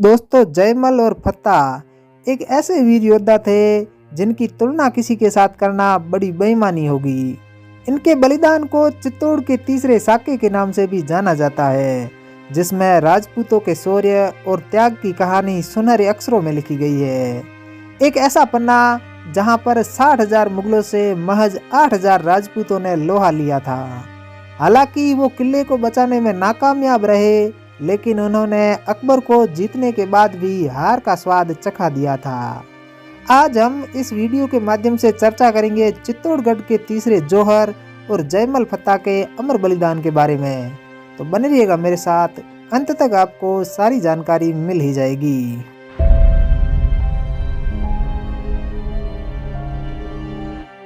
दोस्तों, जयमल और फत्ता एक ऐसे वीर योद्धा थे जिनकी तुलना किसी के साथ करना बड़ी बेईमानी होगी। इनके बलिदान को चित्तौड़ के तीसरे साके के नाम से भी जाना जाता है, जिसमें राजपूतों के शौर्य और त्याग की कहानी सुनहरे अक्षरों में लिखी गई है। एक ऐसा पन्ना जहां पर 60,000 मुगलों से महज 8,000 राजपूतों ने लोहा लिया था। हालांकि वो किले को बचाने में नाकामयाब रहे, लेकिन उन्होंने अकबर को जीतने के बाद भी हार का स्वाद चखा दिया था। आज हम इस वीडियो के माध्यम से चर्चा करेंगे चित्तौड़गढ़ के तीसरे जौहर और जयमल फत्ता के अमर बलिदान के बारे में। तो बने रहिएगा मेरे साथ, अंत तक आपको सारी जानकारी मिल ही जाएगी।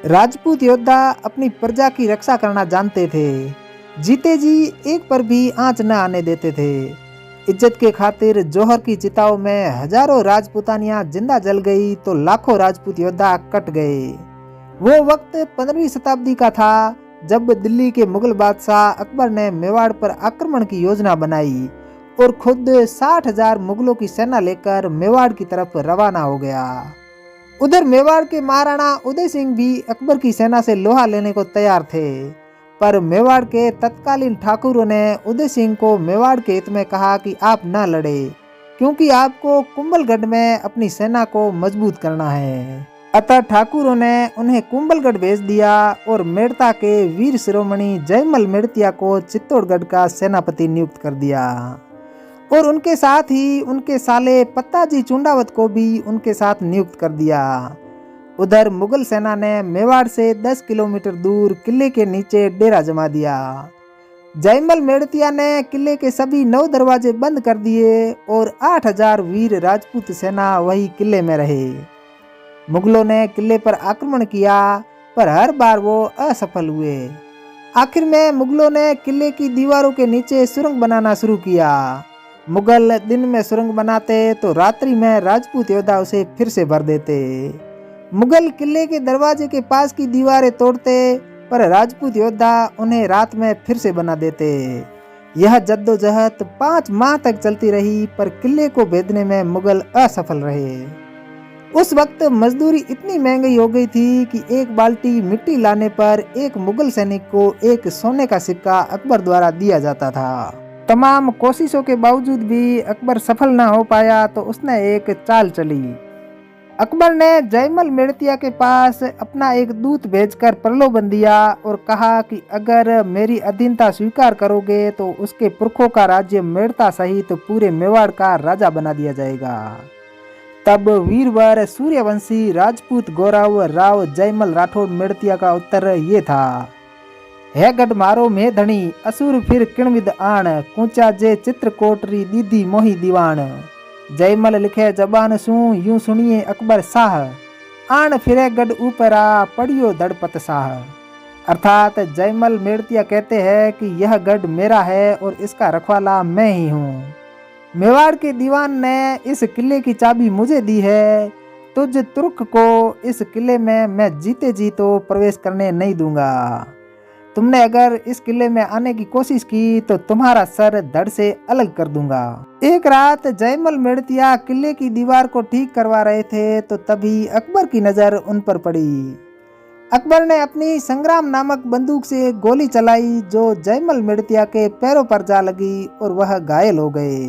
राजपूत योद्धा अपनी प्रजा की रक्षा करना जानते थे। जीते जी एक पर भी आंच न आने देते थे। इज्जत के खातिर जौहर की चिताओं में हजारों राजपूतानियां जिंदा जल गई तो लाखों राजपूत योद्धा कट गए। वो वक्त 15वीं शताब्दी का था, जब दिल्ली के मुगल बादशाह अकबर ने मेवाड़ पर आक्रमण की योजना बनाई और खुद 60,000 मुगलों की सेना लेकर मेवाड़ की तरफ रवाना हो गया। उधर मेवाड़ के महाराणा उदय सिंह भी अकबर की सेना से लोहा लेने को तैयार थे, पर मेवाड़ के तत्कालीन ठाकुरों ने उदय सिंह को मेवाड़ के हित में कहा कि आप न लड़े, क्योंकि आपको कुंभलगढ़ में अपनी सेना को मजबूत करना है। अतः ठाकुरों ने उन्हें कुंभलगढ़ भेज दिया और मेड़ता के वीर शिरोमणि जयमल मेड़तिया को चित्तौड़गढ़ का सेनापति नियुक्त कर दिया और उनके साथ ही उनके साले पत्ताजी चुंडावत को भी उनके साथ नियुक्त कर दिया। उधर मुगल सेना ने मेवाड़ से 10 किलोमीटर दूर किले के नीचे डेरा जमा दिया। जयमल मेड़तिया ने किले के सभी 9 दरवाजे बंद कर दिए और 8,000 वीर राजपूत सेना वही किले में रहे। मुगलों ने किले पर आक्रमण किया, पर हर बार वो असफल हुए। आखिर में मुगलों ने किले की दीवारों के नीचे सुरंग बनाना शुरू किया। मुगल दिन में सुरंग बनाते तो रात्रि में राजपूत योद्धा उसे फिर से भर देते। मुगल किले के दरवाजे के पास की दीवारें तोड़ते, पर राजपूत योद्धा उन्हें रात में फिर से बना देते। यह जद्दोजहद 5 माह तक चलती रही, पर किले को भेदने में मुगल असफल रहे। उस वक्त मजदूरी इतनी महंगी हो गई थी कि एक बाल्टी मिट्टी लाने पर एक मुगल सैनिक को एक सोने का सिक्का अकबर द्वारा दिया जाता था। तमाम कोशिशों के बावजूद भी अकबर सफल न हो पाया तो उसने एक चाल चली। अकबर ने जयमल मेड़तिया के पास अपना एक दूत भेजकर प्रलोभन दिया और कहा कि अगर मेरी अधीनता स्वीकार करोगे तो उसके पुरखों का राज्य मेड़ता सहित तो पूरे मेवाड़ का राजा बना दिया जाएगा। तब वीरवर सूर्यवंशी राजपूत गौरव राव जयमल राठौड़ मेड़तिया का उत्तर ये था, है गढ़ मारो में धनी असुर फिर किणविद आण कूचा जे चित्रकोटरी दीदी मोही दीवान। जयमल लिखे जबान सू यूं सुनिए अकबर शाह आण फिरे गढ़ ऊपरा पड़ियो दड़पत शाह। अर्थात जयमल मेड़तिया कहते हैं कि यह गढ़ मेरा है और इसका रखवाला मैं ही हूँ। मेवाड़ के दीवान ने इस किले की चाबी मुझे दी है। तुझ तुर्क को इस किले में मैं जीते जी तो प्रवेश करने नहीं दूंगा। तुमने अगर इस किले में आने की कोशिश की तो तुम्हारा सर धड़ से अलग कर दूंगा। एक रात जयमल मेड़तिया किले की दीवार को ठीक करवा रहे थे तो तभी अकबर की नजर उन पर पड़ी। अकबर ने अपनी संग्राम नामक बंदूक से गोली चलाई, जो जयमल मेड़तिया के पैरों पर जा लगी और वह घायल हो गए।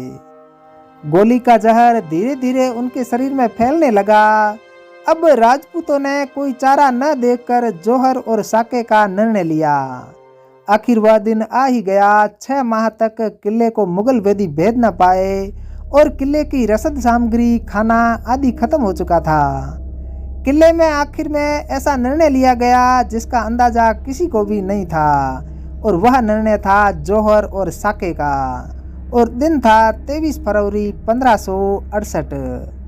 गोली का जहर धीरे धीरे उनके शरीर में फैलने लगा। अब राजपूतों ने कोई चारा न देखकर जौहर और साके का निर्णय लिया। आखिर वह दिन आ ही गया। 6 माह तक किले को मुगल भेदी भेद न पाए और किले की रसद सामग्री, खाना आदि खत्म हो चुका था। किले में आखिर में ऐसा निर्णय लिया गया जिसका अंदाजा किसी को भी नहीं था, और वह निर्णय था जौहर और साके का, और दिन था 23 फरवरी 1568।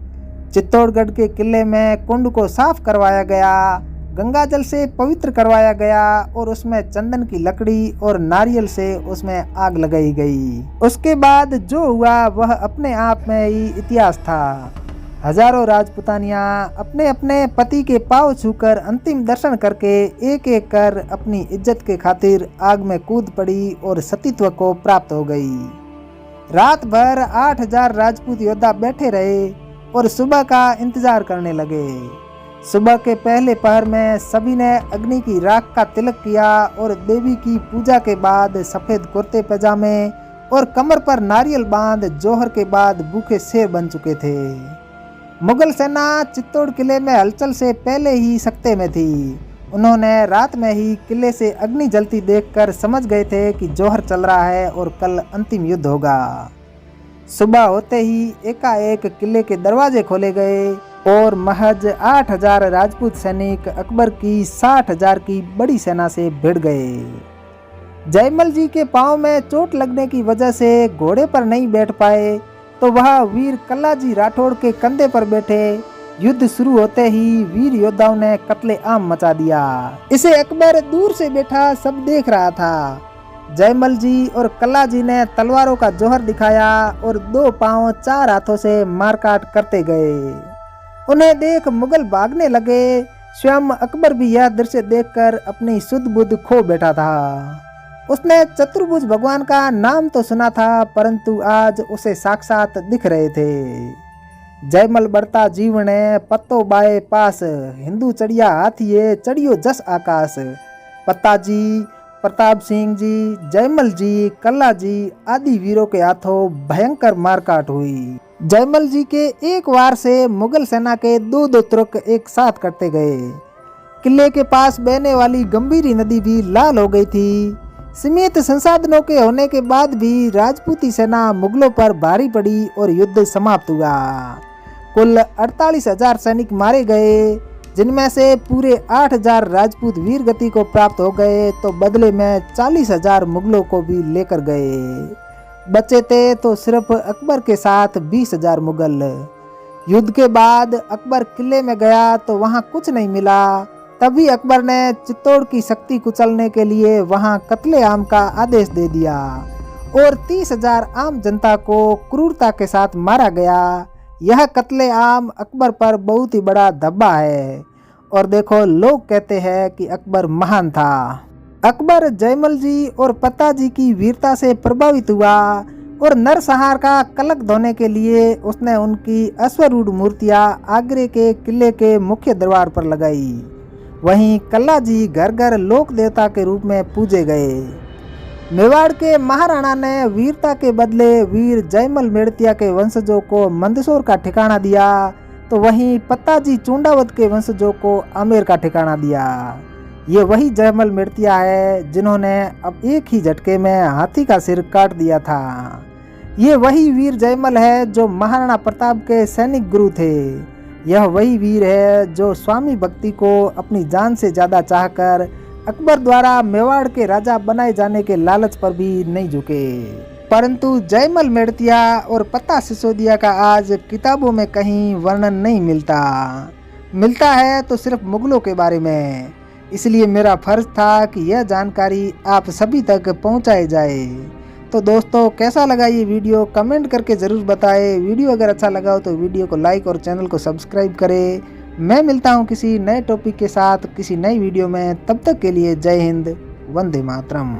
चित्तौड़गढ़ के किले में कुंड को साफ करवाया गया, गंगा जल से पवित्र करवाया गया और उसमें चंदन की लकड़ी और नारियल से उसमें आग लगाई गई। उसके बाद जो हुआ वह अपने आप में ही इतिहास था। हजारों राजपूतानियां अपने अपने पति के पांव छूकर अंतिम दर्शन करके एक एक कर अपनी इज्जत के खातिर आग में कूद पड़ी और सतीत्व को प्राप्त हो गई। रात भर 8000 राजपूत योद्धा बैठे रहे और सुबह का इंतजार करने लगे। सुबह के पहले पहर में सभी ने अग्नि की राख का तिलक किया और देवी की पूजा के बाद सफेद कुर्ते पैजामे और कमर पर नारियल बांध जोहर के बाद भूखे शेर बन चुके थे। मुगल सेना चित्तौड़ किले में हलचल से पहले ही सख्ते में थी। उन्होंने रात में ही किले से अग्नि जलती देखकर समझ गए थे कि जोहर चल रहा है और कल अंतिम युद्ध होगा। सुबह होते ही एकाएक किले के दरवाजे खोले गए और महज 8000 राजपूत सैनिक अकबर की 60,000 की बड़ी सेना से भिड़ गए। जयमल जी के पांव में चोट लगने की वजह से घोड़े पर नहीं बैठ पाए तो वह वीर कल्लाजी राठौड़ के कंधे पर बैठे। युद्ध शुरू होते ही वीर योद्धाओं ने कत्ले आम मचा दिया। इसे अकबर दूर से बैठा सब देख रहा था। जयमल जी और कल्लाजी ने तलवारों का जोहर दिखाया और 2 पांव 4 हाथों से मारकाट करते गए। उन्हें देख मुगल भागने लगे। स्वयं अकबर भी यह दृश्य देखकर अपनी सुध बुध खो बैठा था। उसने चतुर्भुज भगवान का नाम तो सुना था परंतु आज उसे साक्षात दिख रहे थे। जयमल बढ़ता जीवने पत्तो बाए पास, हिंदू चढ़िया हाथिये चढ़ियो जस आकाश। पत्ताजी, प्रताप सिंह जी, जयमल जी, कल्लाजी आदि वीरों के हाथों भयंकर मारकाट हुई। जयमल जी के एक वार से मुगल सेना के 2-2 तुर्क एक साथ कटते गए। किले के पास बहने वाली गंभीरी नदी भी लाल हो गई थी। सीमित संसाधनों के होने के बाद भी राजपूती सेना मुगलों पर भारी पड़ी और युद्ध समाप्त हुआ। कुल 48,000 सैनिक मारे गए, जिनमें से पूरे 8,000 राजपूत वीर गति को प्राप्त हो गए तो बदले में 40,000 मुगलों को भी लेकर गए। बचे थे तो सिर्फ अकबर के साथ 20,000 मुगल। युद्ध के बाद अकबर किले में गया तो वहां कुछ नहीं मिला। तभी अकबर ने चित्तौड़ की शक्ति कुचलने के लिए वहां कत्लेआम का आदेश दे दिया और 30,000 आम जनता को क्रूरता के साथ मारा गया। यह कत्लेआम अकबर पर बहुत ही बड़ा धब्बा है और देखो लोग कहते हैं कि अकबर महान था। अकबर जयमल जी और पत्ताजी की वीरता से प्रभावित हुआ और नरसंहार का कलंक धोने के लिए उसने उनकी अश्वरूढ़ मूर्तियां आगरे के किले के मुख्य दरबार पर लगाई। वहीं कल्लाजी घर घर लोक देवता के रूप में पूजे गए। मेवाड़ के महाराणा ने वीरता के बदले वीर जयमल मेड़तिया के वंशजों को मंदसौर का ठिकाना दिया तो वहीं पत्ताजी चूंडावत के वंशजों को आमेर का ठिकाना दिया। ये वही जयमल मेड़तिया है जिन्होंने अब एक ही झटके में हाथी का सिर काट दिया था। ये वही वीर जयमल है जो महाराणा प्रताप के सैनिक गुरु थे। यह वही वीर है जो स्वामी भक्ति को अपनी जान से ज्यादा चाहकर अकबर द्वारा मेवाड़ के राजा बनाए जाने के लालच पर भी नहीं झुके। परंतु जयमल मेड़तिया और पत्ता सिसोदिया का आज किताबों में कहीं वर्णन नहीं मिलता है तो सिर्फ मुगलों के बारे में। इसलिए मेरा फर्ज था कि यह जानकारी आप सभी तक पहुंचाई जाए। तो दोस्तों कैसा लगा ये वीडियो कमेंट करके ज़रूर बताएं। वीडियो अगर अच्छा लगा हो तो वीडियो को लाइक और चैनल को सब्सक्राइब करें। मैं मिलता हूँ किसी नए टॉपिक के साथ किसी नई वीडियो में। तब तक के लिए जय हिंद, वंदे मातरम।